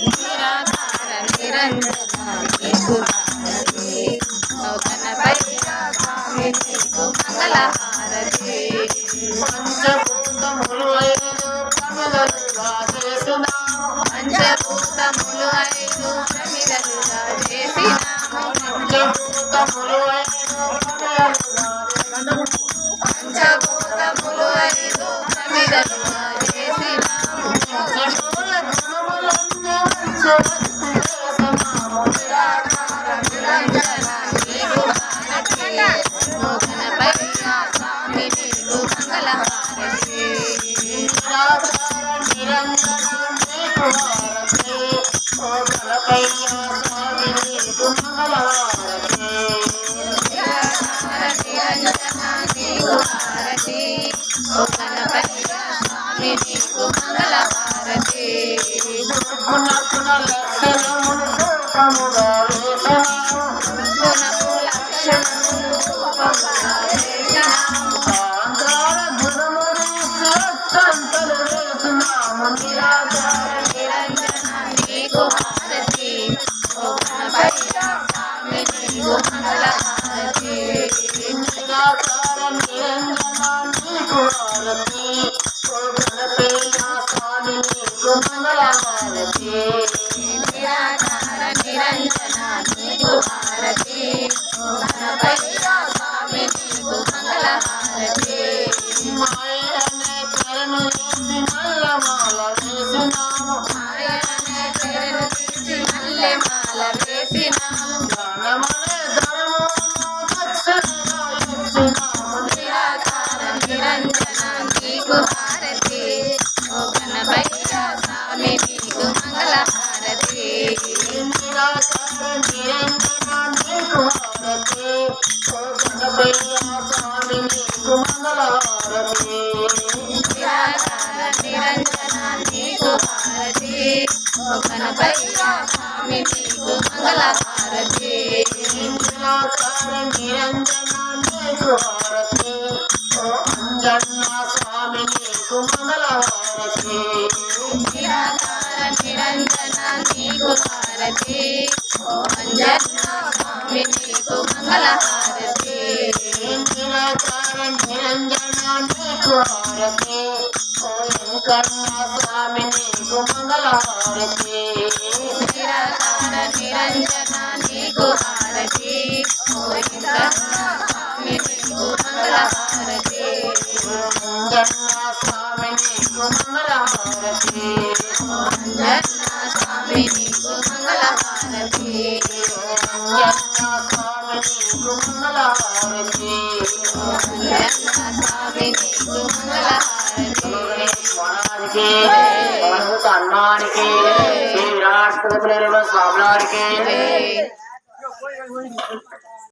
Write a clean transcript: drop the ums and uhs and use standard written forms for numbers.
నిరాకార నిరంజన నీకు హారతి నూతన పయ్యా స్వామి నీకు మంగళ హారతి పంచభూతములు ఐదు ప్రమిదలుగా చేసినాము పంచభూతములు ఐదు ప్రమిదలుగా చేసినాము పంచభూతములు ఐదు పంచభూతములు ఐదు ప్రమిదలుగా చేసినాము నిరాకార నిరంజన నీకు హారతి నూతన పయ్యా స్వామి నీకు మంగళ హారతి నిరాకార నిరంజన నీకు హారతి నూతన పయ్యా స్వామి నీకు మంగళ హారతి నిరాకార నిరంజన నీకు హారతి నూతన పయ్యా స్వామి నీకు మంగళ హారతి గుణ లక్షణములు రూపముగా వేసినాము గుణపు లక్షణములు రూపముగా వేసినాము ఆంధ్రాల గుణములు అక్షంతలు వేసినాము నిరాకార నిరంజన నీకు హారతి నూతన పయ్యా స్వామి నీకు మంగళ హారతి నిరాకార నిరంజన నీకు హారతి నూతన పయ్యా స్వామి నీకు మంగళ హారతి నిరాకార నిరంజన నీకు హారతి నూతన పయ్యా స్వామి నీకు మంగళ హారతి మాయనే తెరను తీసి మల్లెమాల వేసినాము మాయనే తెరను తీసి మల్లెమాల వేసినాము ధనమనే ధర్మమును దక్షిణగా ఇచ్చినాము నిరాకార నిరంజన నీకు హారతి నూతన పయ్యా స్వామి నీకు మంగళ హారతి నిరాకార నిరంజన నీకు హారతి నూతన పయ్యా స్వామి నీకు మంగళ హారతి నిరాకార నిరంజన నీకు హారతి నూతన పయ్యా స్వామి నీకు మంగళ హారతి నిరాకార నిరంజన నీకు హారతి అంజన్న స్వామి నీకు మంగళ హారతి నిరాకార నిరంజన నీకు హారతి అంజన్న స్వామి నీకు మంగళ హారతి నిరాకార నిరంజన నీకు హారతి వెంకన్న స్వామి నీకు మంగళ హారతి నిరాకార నిరంజన నీకు హారతి వెంకన్న స్వామి నీకు మంగళ హారతి అంజన్న స్వామి నీకు మంగళ హారతి అంజన్న స్వామి నీకు మంగళ హారతి అంజన్న స్వామి నీకు మంగళ హారతి అంజన్న స్వామి నీకు మంగళ హారతి అన్నానికి శ్రీ విరాట్ స్వామివారికి